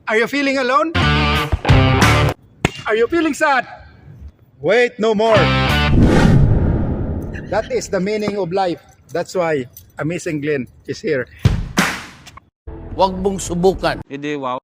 Are you feeling alone? Are you feeling sad? Wait no more. That is the meaning of life. That's why Amazing Glenn is here. Huwag mong subukan. Hindi, wow.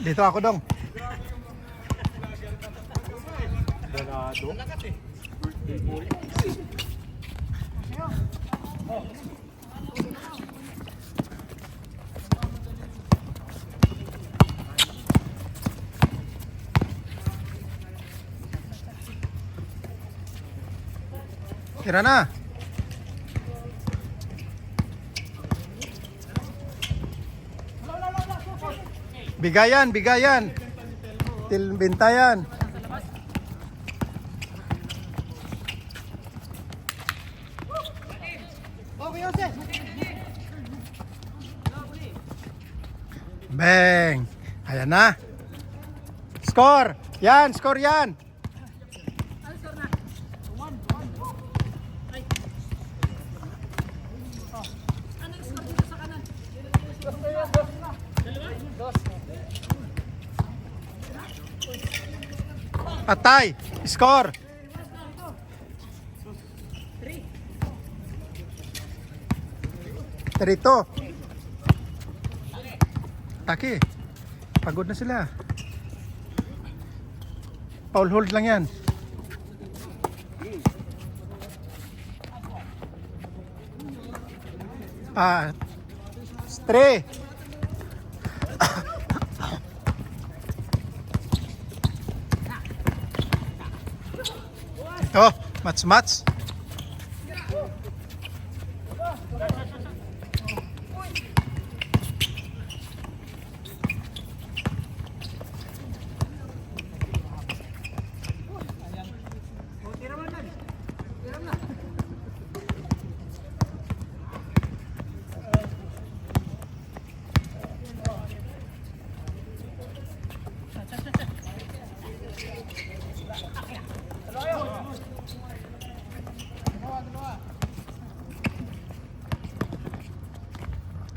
Dito ako dong. Tira na. Bigayan, bigayan. Bintayan. Bang. Ayan na. Score. Yan, score yan. Patay. Score. 3-2. Taki. Pagod na sila. Foul hold lang yan. Ah, 3. Ito, mats-mats.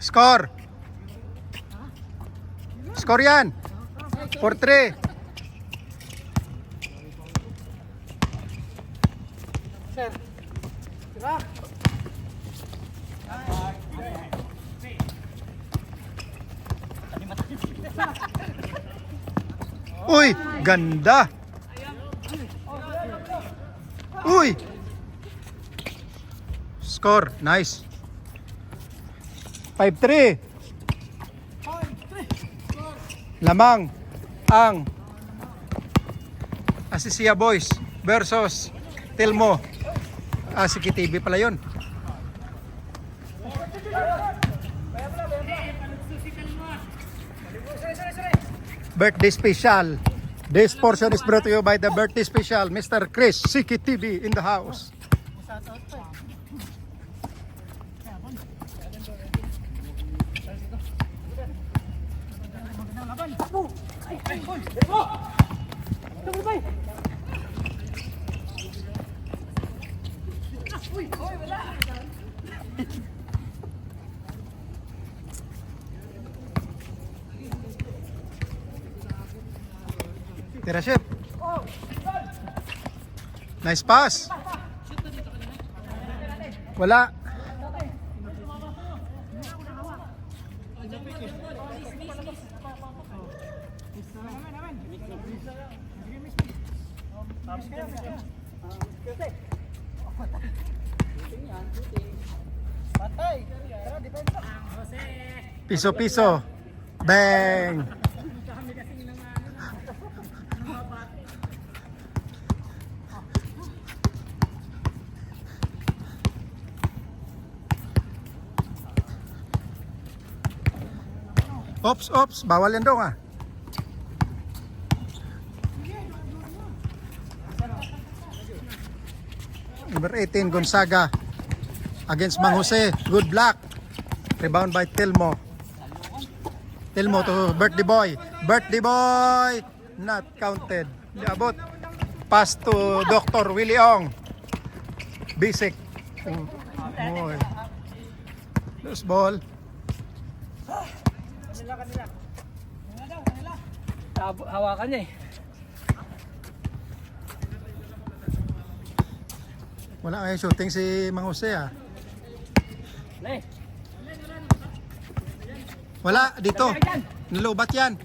Score. Score yan. 4-3. Uy, ganda. Uy. Score, nice. 5-3. Lamang ang Asisia Boys versus Telmo. Siki TV pala yun. Birthday special. This portion is brought to you by the birthday special Mr. Chris Siki TV in the house. Tira, chef. Nice pass. Wala. Piso-piso. Bang! Ops, ops. Bawal yan dong ah. Number 18, Gonzaga. Against Mang Jose. Good block. Rebound by Tilmo. Tilmo to Birthday Boy. Birthday Boy. Not counted. Di abot. Pass to Dr. Willie Ong. Basic. Oh. Loose ball. Hawakan niya eh. Wala kaya shooting si Mang Jose ah. Lay. Wala, dito. Nilubat yan.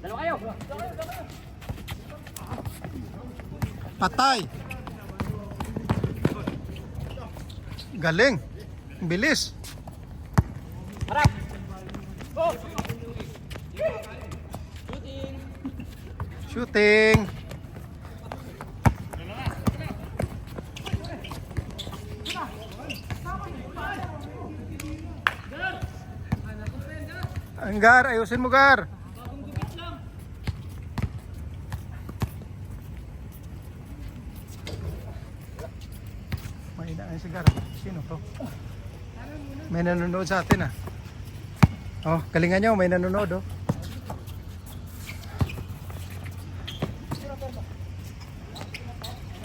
Dalawa kayo. Patay. Galing. Ang bilis. Harap. Shooting. Anggar, ayusin mo, Gar. May inaan si Gar. Sino to? May nanonood sa atin ah. Oh, galingan nyo, may nanonood oh.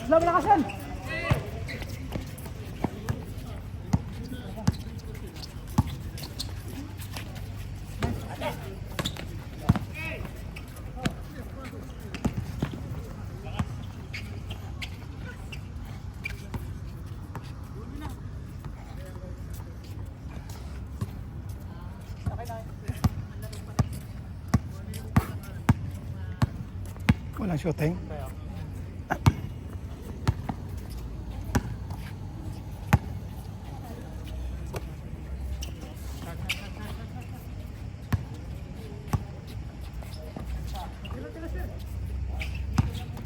Slow lakasan. Walang shooting.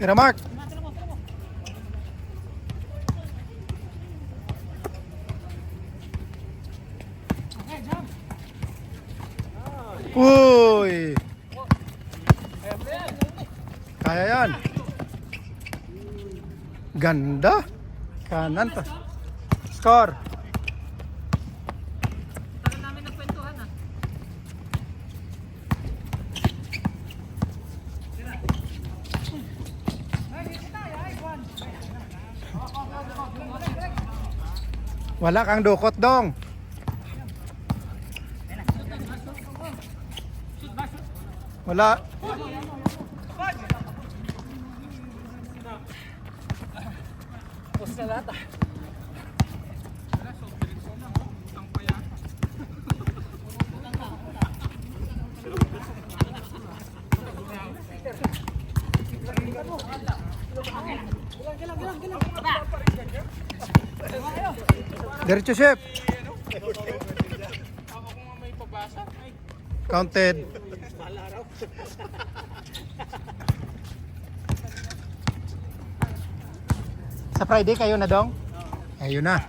Tira, Mark. Uy! Kaya yan. Ganda. Kanan to. Score. Tagal namin nagkwentuhan ah. Wala kang dukot dong. Wala. Tapos na lahat ah. Diretso, chef. Counted. Sa Friday kayo na dong? Ayun na.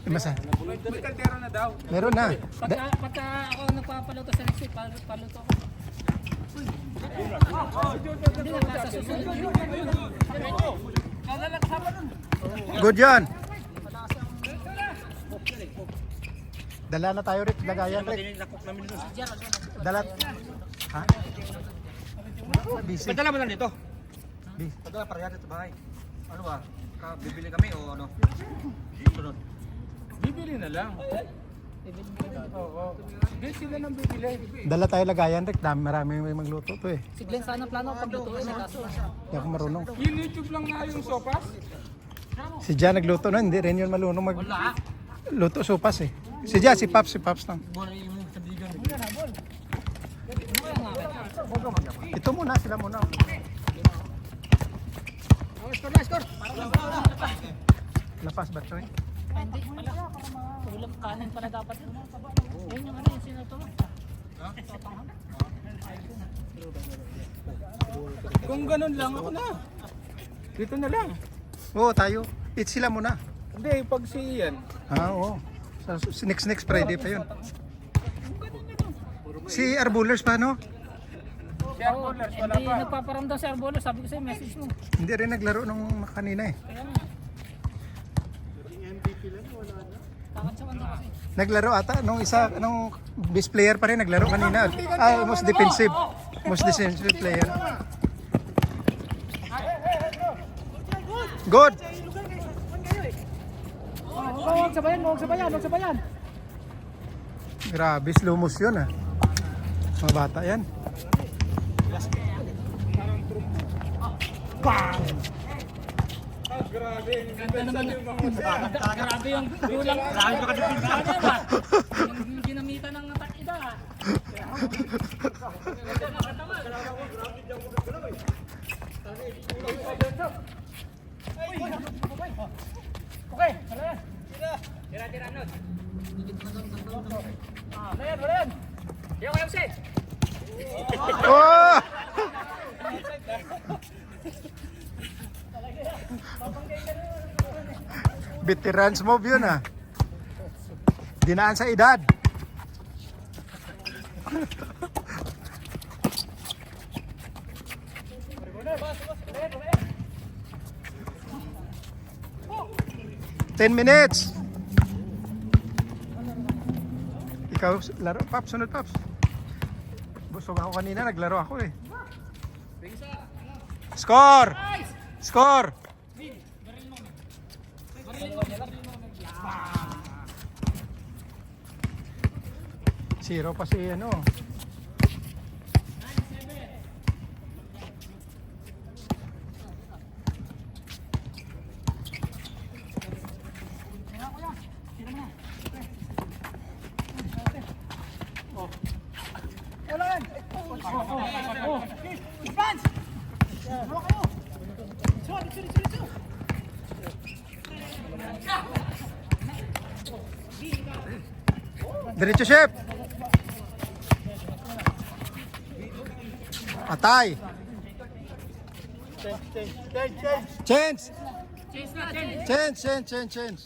Masa? May kaldero na daw. Meron na. Pagka ako nagpapaluto sa next week, paluto ako. Hindi na sa susunod. Good yan. Dala na tayo, Rick. Lagayan, Rick. Dala. Ha? Busy. Padala mo lang dito. Busy. Padala para dito sa bahay. Ano ba? Bibili kami o ano? Sunod. Bibili na lang. Oo. Hindi sila nang bibili. Dala tayo lagayan, Rick. Marami may magluto to eh. Si Glenn sana plano paglutuin na kaso. Hindi ako marunong. Yung YouTube lang nga yung sopas. Si Jan nagluto na, hindi rin yun malunong luto sopas eh. Si Jan, si Paps lang. Ito muna, sila muna. Lapas ba ito eh? Hindi pala. Ulam kanin pala dapat yun. Yun yung ano yung sinato. Kung ganun lang ako na. Dito na lang. Oo, tayo. Eat sila muna. Hindi, pag si Ian. Oo. Next Friday pa yun. Si Arbulers pa, no? Si Arbolers wala Hindi pa. nagpaparamdam si Arbolo. Sabi ko sa'yo, message mo. Hindi rin naglaro nung kanina eh. Kaya nga. Takot sa kanda kasi. Naglaro ata nung best player pa rin naglaro kanina. Most defensive. Most defensive player. Good. Huwag sabayan. Grabe, slow motion ah. Mga bata yan. Grabe yung gulang. Grabe ka dipinta. Yung ginamitan ng takida. Okay, wala. Tira, Nod. Wala yan. Yung MC. Oh! Veterans move yun ah. Dinaan sa edad. Ten minutes. Ikaw, laro, Paps, sunod Paps. Busog ako kanina, naglaro ako eh. Score! Score! Zero pa si ano. Diretso, chef. Atay. Change. Change.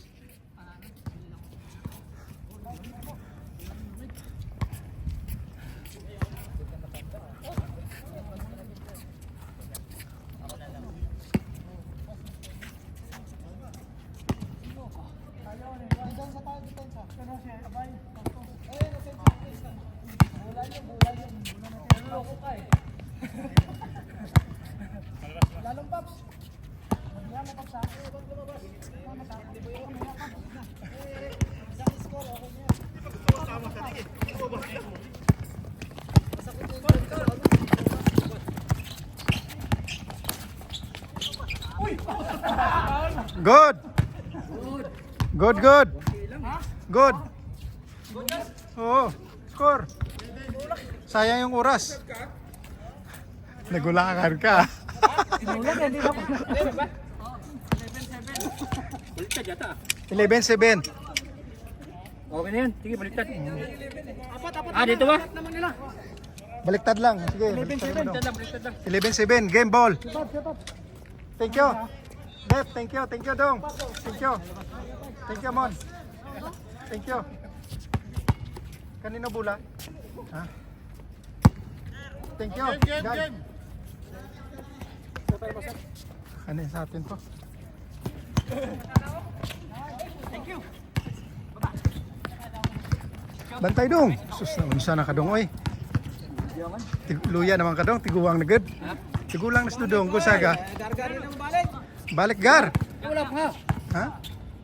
Good. Good. Oo, score. Sayang yung oras. Nagulakan ka. 11-7. Okay na yan. Sige, baliktad. Dito ba? Baliktad lang. Sige. 11-7. Game ball. Thank you. Dep, thank you. Thank you, Dong. Thank you. Thank you, Mon. Thank you. Kanino bula? Ha? Thank you. Game. Ano sa atin to? Bantay dong. Sus na unsa na kadong oy. Luya naman kadong tiguwang na gud. Tigulang na dong ko saga. Balik gar. Wala pa nga. Ha?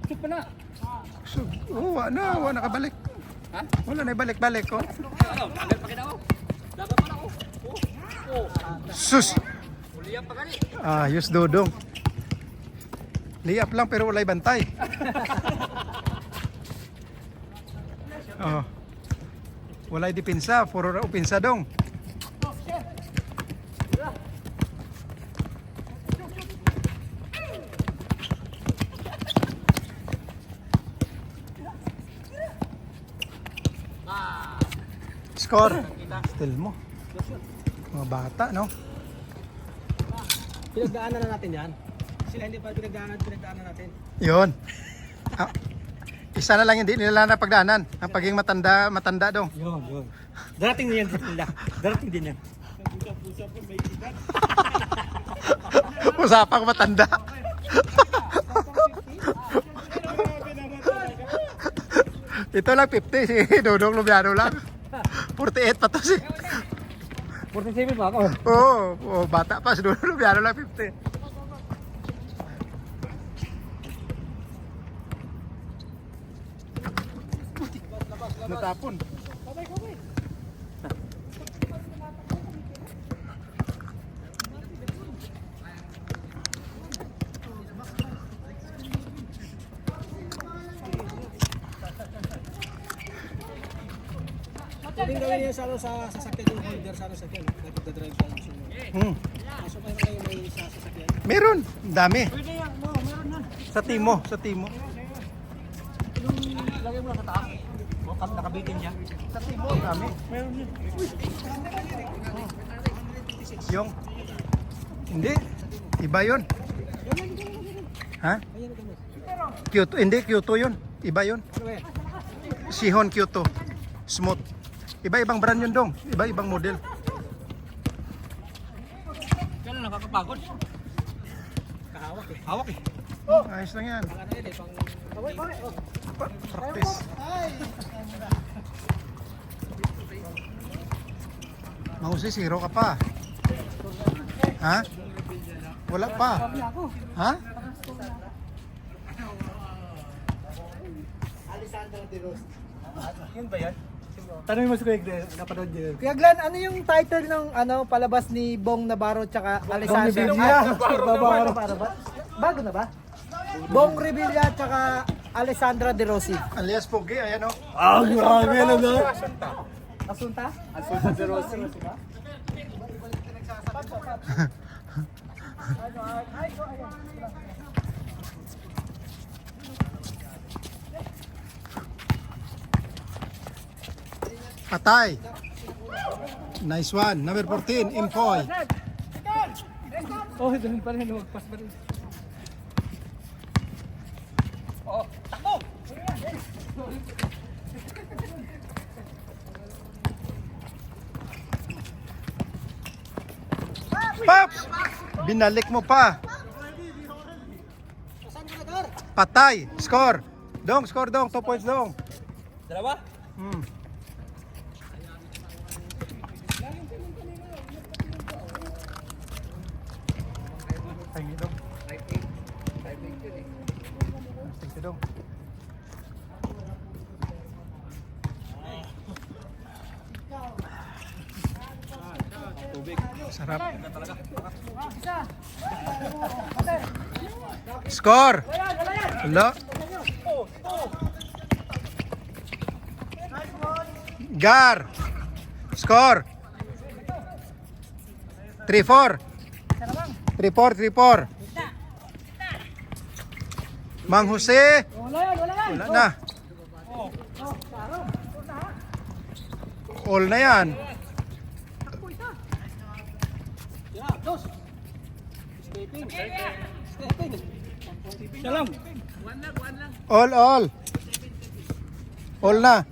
Ito pa na. Kusog. Oh, wala nakabalik. Ha? Wala na ibalik-balik ko. Ano, tagal pa kita ko. Dapat pa ako. Sus! Uli ang pagali. Ayos Dodong. Liyap lang pero walay bantay. Oh. Walay dipinsa, puro upinsa dong. Score. Still mo. Mga bata, no? Pinagdaanan na natin yan. Sila hindi pa pinagdaanan natin. Yun. Ah, isa na lang hindi nila na pagdaanan. Ang pagiging matanda dong. Yun. Darating din yan nila. Darating din yan. Usapang matanda. Ito lang 50 si Dodong Lubiano lang. 48 pa to si. 47 pa ako. Oo, bata pa si Dodong Lubiano lang 50. Natapon. Pwedeng gawin niya sa sasakyan yung holder sa sasakyan. Nagdadrive ka lang siya. Kaso kayo may sasakyan. Meron, dami. Pwede yan, meron na. Sa timo. Lagay mo lang sa taas. Nakabitin niya. Sa timo, dami. Meron yan. Yung hindi, iba yun. Ha? Kyoto, hindi Kyoto yun. Iba yun. Sihon Kyoto. Smooth. Iba-ibang brand yun dong. Iba-ibang model. Kailan nakakapagod? Kahawak eh. Hawak eh. Ayos lang yan. Ano yun eh, pang... Practice. Mahusay, zero ka pa. Ha? Wala pa. Ha? Yun ba yan? Tanong mo si Kuya Glenn, napanood niyo yun. Kuya Glenn, ano yung title ng palabas ni Bong Navarro tsaka Alessandra? Bago na ba? Bong Revilla tsaka Alessandra De Rossi. Alias Pogi, ayan o. Grabe na na. Asunta? Asunta De Rossi. Patay. Nice one. Number 14, Imkoy. Oh, doon pa rin, lumagpas pa rin. Pops! Binalik mo pa. Patay. Score. Score dong. 2 points dong. Dalawa? Thank you dong. Thank you dong. Sarap. Score. Hello. Gar. Score. 3-4. 3-4. Mang Jose. Wala na. All na yan. Salam. All. All na.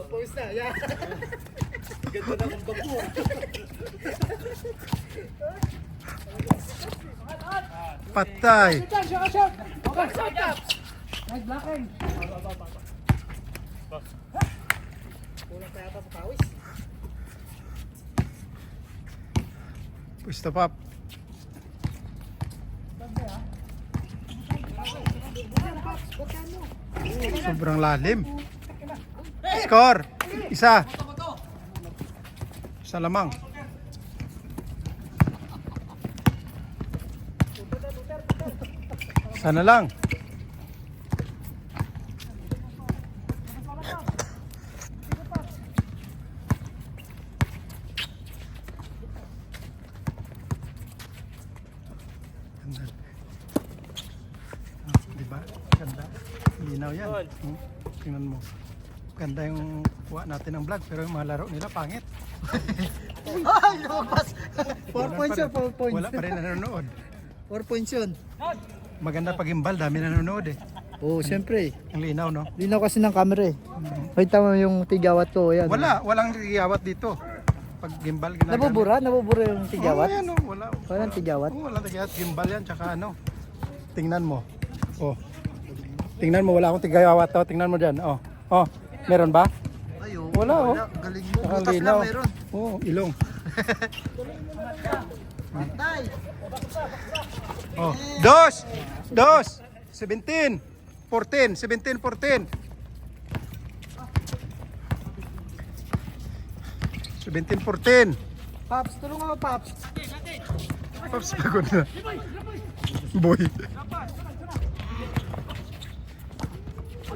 Pause na. Yeah. Ganda na ng bago. Patay. Kulang pa yata sa pawis. Pwesto Pop. Sobrang lalim. Score. Isa. Isa lamang. Sana lang. Ganda. Diba? Ganda. Linaw yan. Tingnan mo. Ganda yung kuha natin ng vlog pero yung mga laro nila pangit. Ay, lumabas. 4 points yun, 4 points. Wala pa rin nanonood. 4 points yun. Maganda pag gimbal, dami nanonood eh. Oo, syempre. Ang linaw, no? Linaw kasi ng camera eh. Wait, tama yung tigawat ko. Ayan. Walang tigawat dito. Pag gimbal ginagamit. Nabubura yung tigawat. Oh, yan, oh, wala. Walang tigawat. Oh, walang tigawat. Gimbal yan, tsaka ano. Tingnan mo. Oh. Tingnan mo, wala akong tigawat. Oh. Tingnan mo dyan. Oh. Oh. Meron ba? Ayo. Wala, oh. Galing mo. Tsaka Butas linaw. lang meron. Oh, ilong. Patay. Oh. Dos! 17, 14, 17, 14. 17, 14. Paps, tulungan mo, Paps. Paps, pagod na. Boy.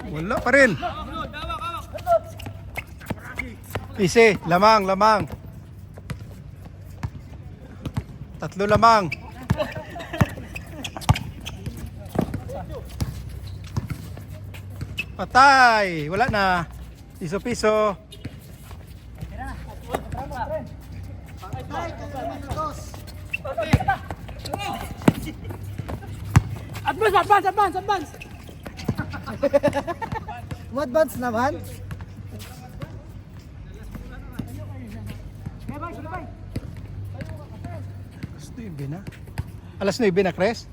Wala pa rin. Easy, lamang. Tatlo lamang. Patay. Wala na. Piso-piso. Advance! Advance naman. Alas 9 na. Alas 9 na, Chris?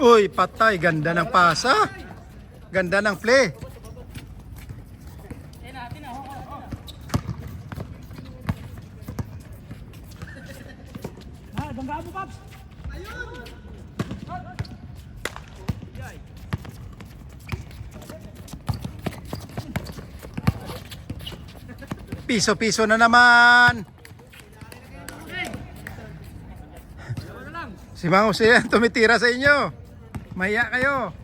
Uy, patay. Ganda ng pasa. Ganda ng play. Banggaan mo, Paps! Piso-piso na naman. Si Mang Jose yan tumitira sa inyo. Mahiya kayo.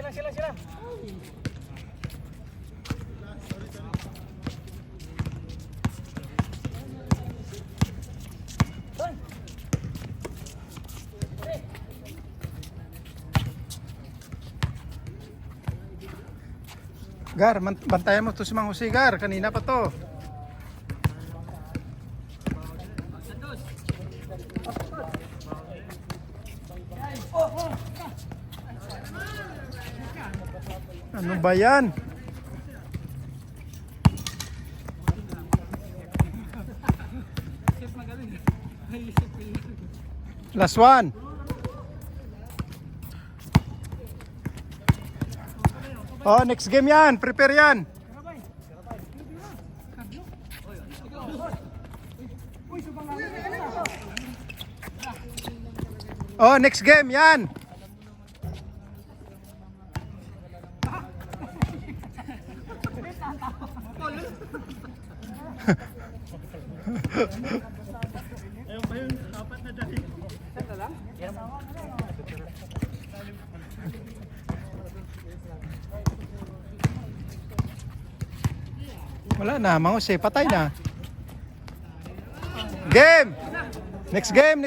Sila. Gar, bantayan mo to si Mang Jose, Gar. Kanina pa to. Ano ba yan? Last one. Oh, next game yan. Prepare yan. Oh, next game yan. Wala na, Mang Jose, patay na. Game! Next game!